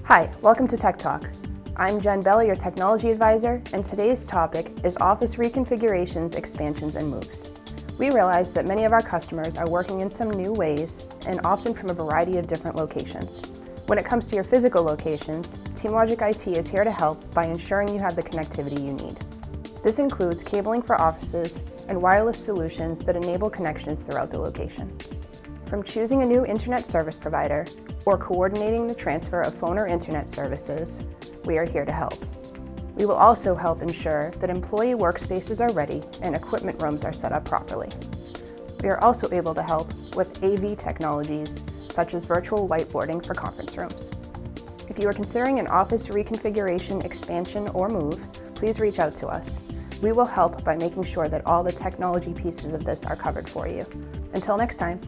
Hi, welcome to Tech Talk. I'm Jenn Bell, your technology advisor, and today's topic is Office Reconfigurations, Expansions, and Moves. We realize that many of our customers are working in some new ways and often from a variety of different locations. When it comes to your physical locations, TeamLogic IT is here to help by ensuring you have the connectivity you need. This includes cabling for offices and wireless solutions that enable connections throughout the location. From choosing a new internet service provider or coordinating the transfer of phone or internet services, we are here to help. We will also help ensure that employee workspaces are ready and equipment rooms are set up properly. We are also able to help with AV technologies such as virtual whiteboarding for conference rooms. If you are considering an office reconfiguration, expansion, or move, please reach out to us. We will help by making sure that all the technology pieces of this are covered for you. Until next time.